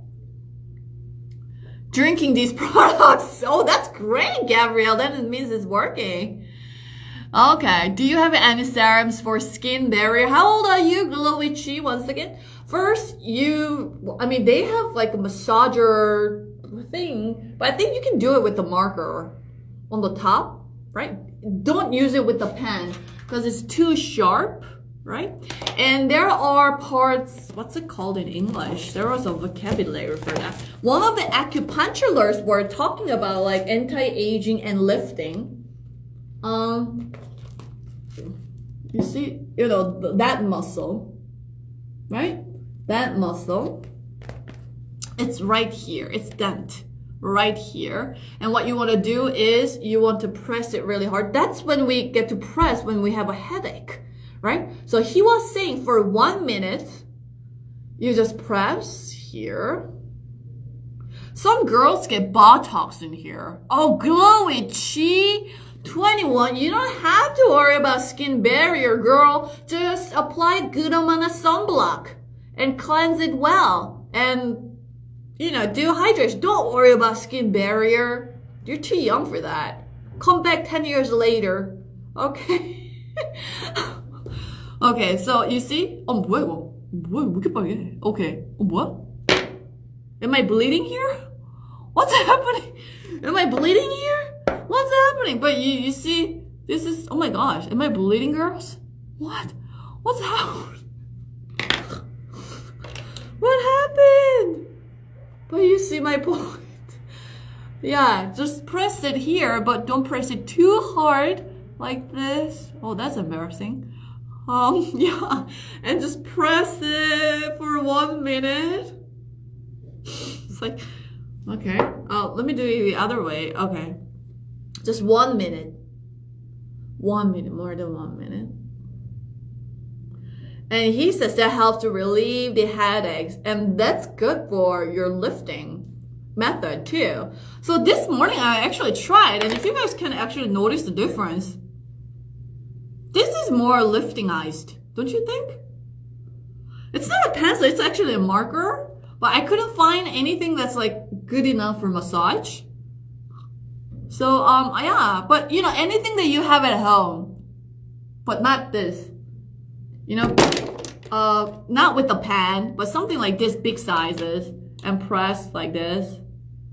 drinking these products. Oh, that's great, Gabrielle. That means it's working. Okay, do you have any serums for skin barrier? How old are you, Glowy Chi? Once again, first they have like a massager thing, but I think you can do it with the marker on the top, right? Don't use it with the pen because it's too sharp, right? And there are parts, what's it called in English? There was a vocabulary for that. One of the acupuncturers were talking about like anti-aging and lifting. You see, that muscle, right? That muscle, it's right here. It's dent right here. And what you want to do is you want to press it really hard. That's when we get to press when we have a headache, right? So he was saying for 1 minute, you just press here. Some girls get Botox in here. Oh, Glowy Chi. 21, you don't have to worry about skin barrier, girl. Just apply good amount of sunblock and cleanse it well. And, do hydration. Don't worry about skin barrier. You're too young for that. Come back 10 years later. Okay? Okay, so you see? 뭐야 이거? 뭐야 왜 이렇게 빨개? Okay. 뭐야? Am I bleeding here? What's happening? Am I bleeding here? What's happening? But you see, this is, oh my gosh, am I bleeding, girls? What? What's happening? What happened? But you see my point. Yeah, just press it here, but don't press it too hard like this. Oh, that's embarrassing. Yeah, and just press it for 1 minute. It's like, okay, let me do it the other way. Okay, just 1 minute. 1 minute, more than 1 minute. And he says that helps to relieve the headaches, and that's good for your lifting method too. So this morning I actually tried, and if you guys can actually notice the difference, this is more liftingized, don't you think? It's not a pencil, it's actually a marker, but I couldn't find anything that's like good enough for massage. So yeah, but you know, anything that you have at home, but not this, you know, not with the pan, but something like this big sizes, and press like this,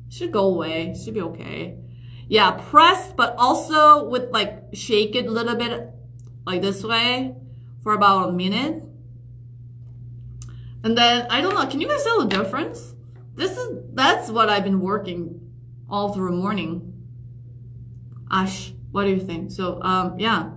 should go away, should be okay. Yeah, press, but also with like shake it a little bit like this way for about 1 minute. And then, I don't know, can you guys tell the difference? That's what I've been working all through the morning. Ash, what do you think? So, yeah.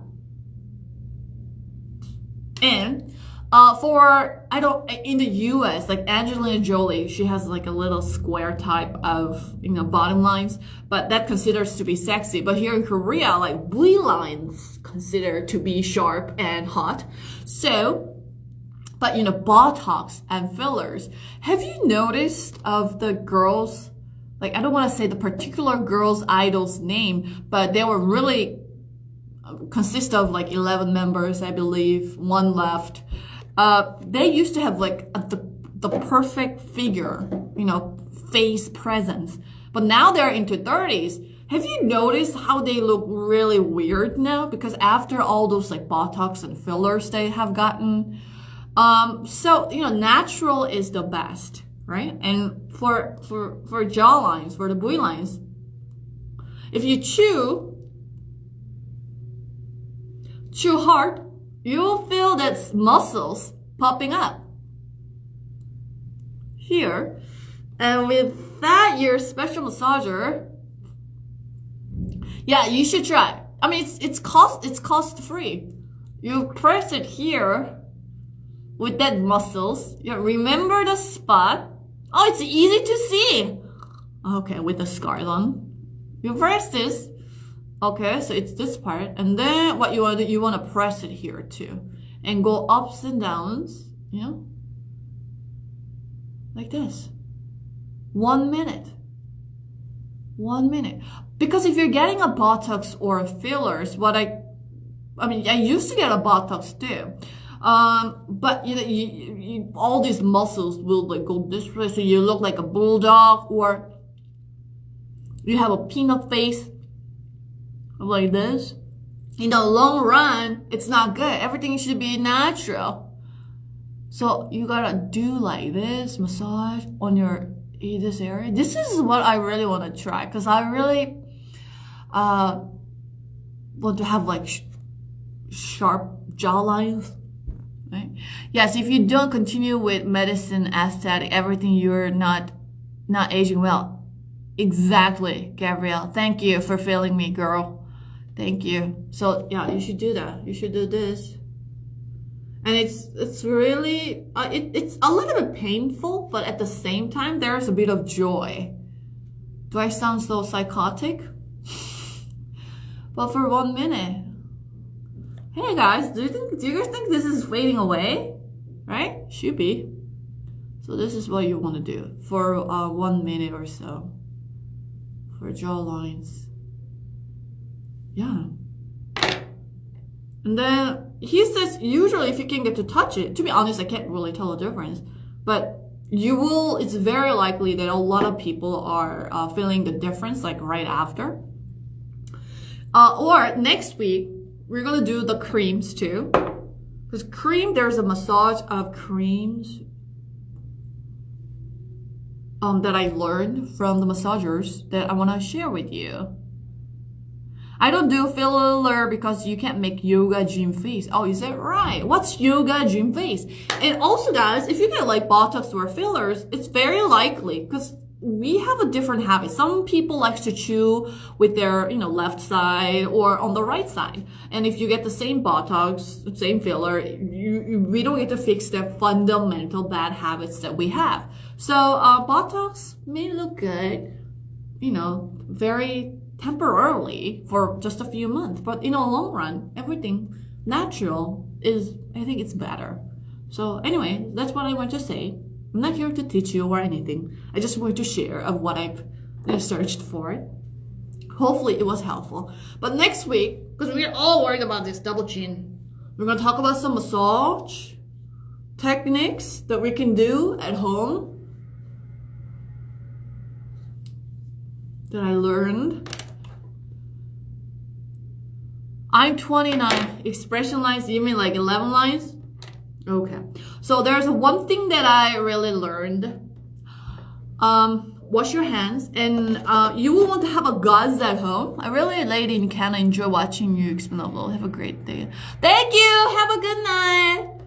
And, in the US, like Angelina Jolie, she has like a little square type of, you know, bottom lines, but that considers to be sexy. But here in Korea, like V lines considered to be sharp and hot. So, but you know, Botox and fillers. Have you noticed of the girls, like I don't want to say the particular girl's idol's name, but they were really consist of like 11 members, I believe, 1 left. They used to have like the perfect figure, you know, face presence. But now they're into 30s. Have you noticed how they look really weird now? Because after all those like Botox and fillers they have gotten. So, you know, natural is the best, right? And for jawlines, for the V lines, if you chew hard, you'll feel that muscles popping up here. And with that, your special massager, yeah, you should try. I mean, it's cost free. You press it here with that muscles. Yeah, remember the spot. Oh, it's easy to see. Okay, with the scars on. You press this. Okay, so it's this part, and then what you want to do, you want to press it here too, and go ups and downs, you know, like this. 1 minute. 1 minute. Because if you're getting a Botox or fillers, I used to get a Botox too, but you know, all these muscles will like go this way, so you look like a bulldog, or you have a peanut face. Like this. In the long run, it's not good. Everything should be natural. So you gotta do like this, massage on this area. This is what I really want to try, because I really want to have like sharp jawlines. Right? Yes, if you don't continue with medicine, aesthetic, everything, you're not aging well. Exactly, Gabrielle. Thank you for feeling me, girl. Thank you. So yeah, you should do that. You should do this. And it's really, it's a little bit painful, but at the same time, there's a bit of joy. Do I sound so psychotic? But for 1 minute. Hey guys, do you guys think this is fading away? Right? Should be. So this is what you want to do for 1 minute or so. For jawlines. Yeah. And then he says usually if you can get to touch it, to be honest, I can't really tell the difference, but it's very likely that a lot of people are feeling the difference like right after. Or next week, we're going to do the creams too. Because there's a massage of creams. that I learned from the massagers that I want to share with you. I don't do filler because you can't make yoga gym face. Oh, is that right? What's yoga gym face? And also, guys, if you get like Botox or fillers, it's very likely because we have a different habit. Some people like to chew with their, left side or on the right side. And if you get the same Botox, same filler, we don't get to fix the fundamental bad habits that we have. So Botox may look good, very temporarily for just a few months. But in the long run, everything natural I think it's better. So anyway, that's what I want to say. I'm not here to teach you or anything. I just want to share of what I've researched for it. Hopefully it was helpful. But next week, because we're all worried about this double chin, we're going to talk about some massage techniques that we can do at home that I learned. I'm 29. Expression lines, you mean like 11 lines? Okay. So there's one thing that I really learned. Wash your hands, and you will want to have a gauze at home. I really, lady in Canada, enjoy watching you explain. Have a great day. Thank you. Have a good night.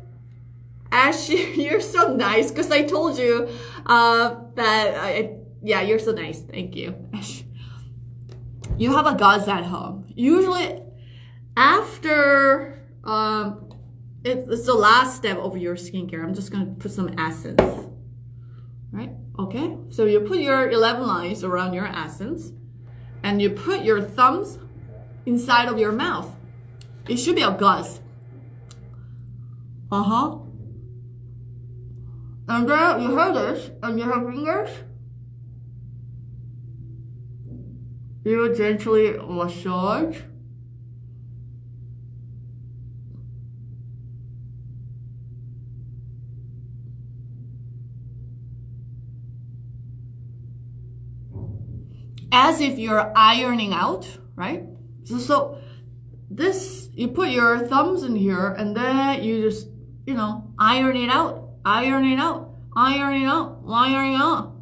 Ash, you're so nice because I told you yeah, you're so nice. Thank you. Ash. You have a gauze at home. Usually after it's the last step of your skincare. I'm just going to put some essence. Right? Okay? So you put your 11 lines around your essence. And you put your thumbs inside of your mouth. It should be a gauze. And then you have this. And you have fingers. You gently massage. As if you're ironing out, right? So this, you put your thumbs in here and then you just, iron it out, iron it out, iron it out, iron it out.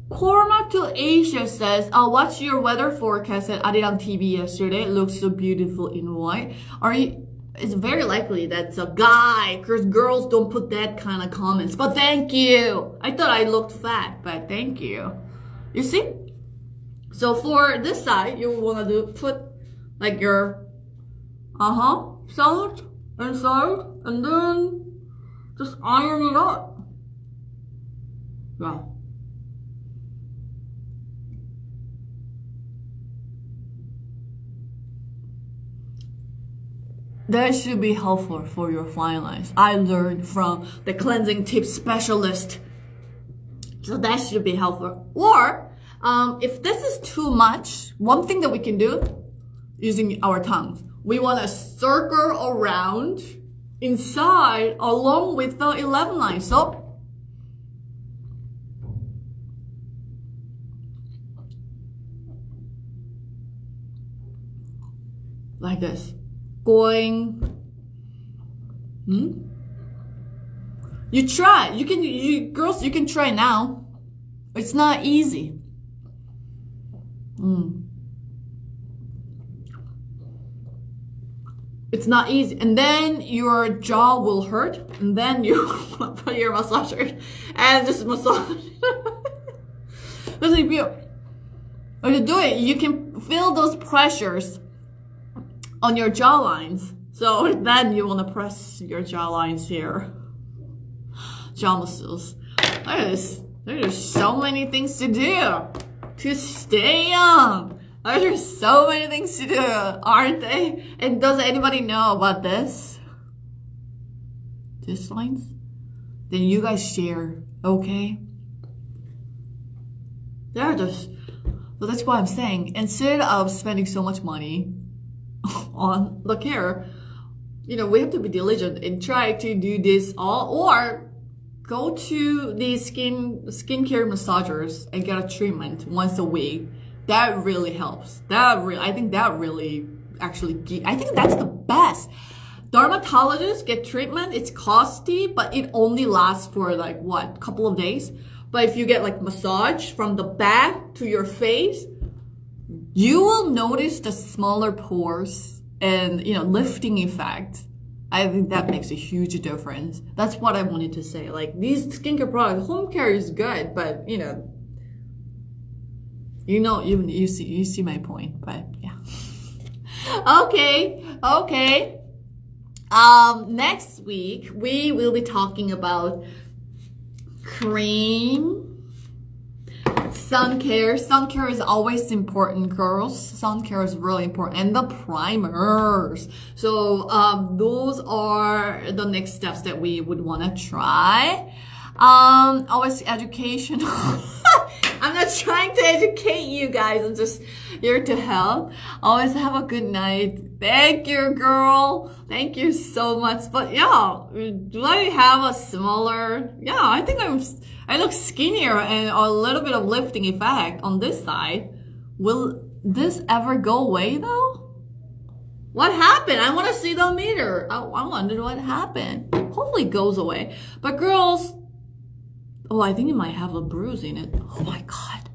Cormac to Asia says, I watched your weather forecast at Arirang TV yesterday. It looks so beautiful in white. It's very likely that's a guy, because girls don't put that kind of comments. But thank you. I thought I looked fat, but thank you. You see? So for this side, you want to put like your side inside, and then just iron it out. Yeah. That should be helpful for your fine lines. I learned from the cleansing tip specialist. So that should be helpful. Or, if this is too much, one thing that we can do using our tongues, we want to circle around inside along with the 11 lines. So, like this. Going, you try. Girls, you can try now. It's not easy. It's not easy. And then your jaw will hurt. And then you put your massager and just massage. Because if you do it, you can feel those pressures on your jawlines. So then you want to press your jawlines here. Jaw muscles. There's so many things to do to stay young. There's so many things to do, aren't they? And does anybody know about this? This lines? Then you guys share, okay? So that's what I'm saying. Instead of spending so much money on the care, we have to be diligent and try to do this all, or go to the skincare massagers and get a treatment once a week. That really helps. I think that's the best. dermatologists get treatment. It's costly, but it only lasts for like what, couple of days. But if you get like massage from the back to your face, you will notice the smaller pores and, you know, lifting effect. I think that makes a huge difference. That's what I wanted to say. Like, these skincare products, home care is good, but you see my point. But yeah. Okay. Next week we will be talking about cream. Sun care. Sun care is always important, girls. Sun care is really important. And the primers. So those are the next steps that we would want to try. Always education. I'm not trying to educate you guys. I'm just here to help. Always have a good night. Thank you, girl. Thank you so much. But yeah, do I have a smaller? Yeah, I think I look skinnier and a little bit of lifting effect on this side. Will this ever go away though? What happened? I want to see the meter. I wonder what happened. Hopefully it goes away. But girls, oh, I think it might have a bruise in it. Oh my God.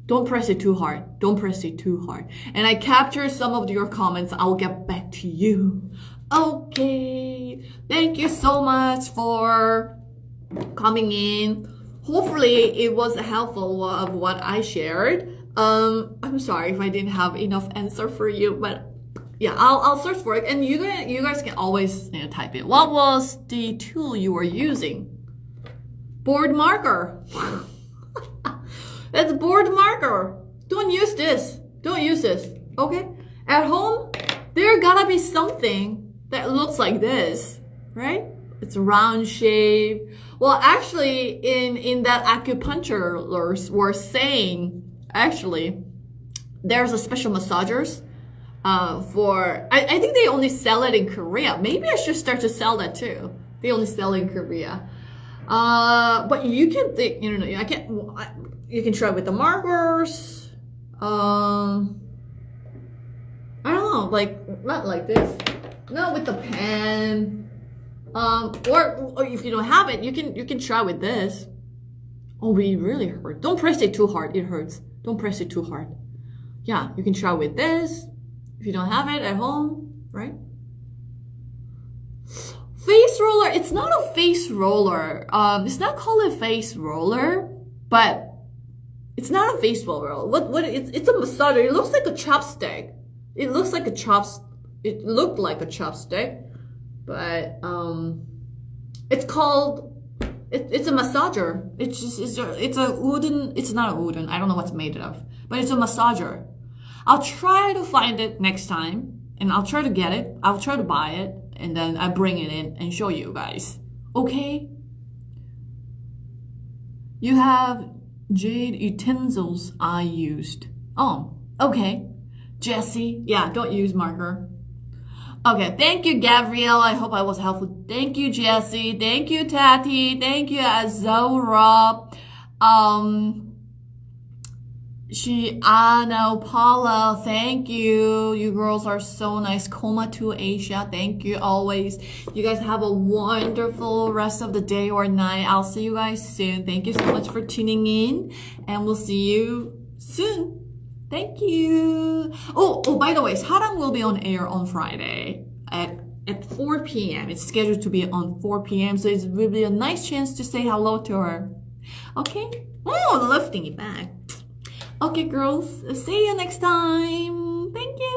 Don't press it too hard. Don't press it too hard. And I captured some of your comments. I'll get back to you. Okay. Thank you so much for coming in. Hopefully it was helpful of what I shared. I'm sorry if I didn't have enough answer for you, but yeah, I'll search for it. And you guys can always type in. What was the tool you were using? Board marker. That's board marker. Don't use this. Don't use this. Okay? At home, there gotta be something that looks like this, right? It's round shape. Well, actually, in that acupuncturers were saying, actually, there's a special massagers for, I think they only sell it in Korea. Maybe I should start to sell that too. They only sell in Korea. But you can think, you can try with the markers. I don't know, like, not like this. Not with the pen. Or if you don't have it, you can try with this. Oh, it really hurts. Don't press it too hard. It hurts. Don't press it too hard. Yeah, you can try with this. If you don't have it at home, right? Face roller. It's not a face roller. It's not called a face roller, but it's not a face roller. What? It's a massager. It looks like a chopstick. It looks like a It looked like a chopstick, but it's called. It's a massager. It's a wooden. It's not a wooden. I don't know what's made of, but it's a massager. I'll try to find it next time, and I'll try to get it. I'll try to buy it, and then I bring it in and show you guys. Okay? You have jade utensils I used. Oh, okay. Jessie, yeah, don't use marker. Okay, thank you, Gabrielle. I hope I was helpful. Thank you, Jessie. Thank you, Tati. Thank you, Azora. Paula, thank you. You girls are so nice. Coma to Asia, thank you always. You guys have a wonderful rest of the day or night. I'll see you guys soon. Thank you so much for tuning in, and we'll see you soon. Thank you. Oh, by the way, Sarang will be on air on Friday at 4 p.m. It's scheduled to be on 4 p.m. So it will be a nice chance to say hello to her. Okay? Oh, lifting it back. Okay, girls. See you next time. Thank you.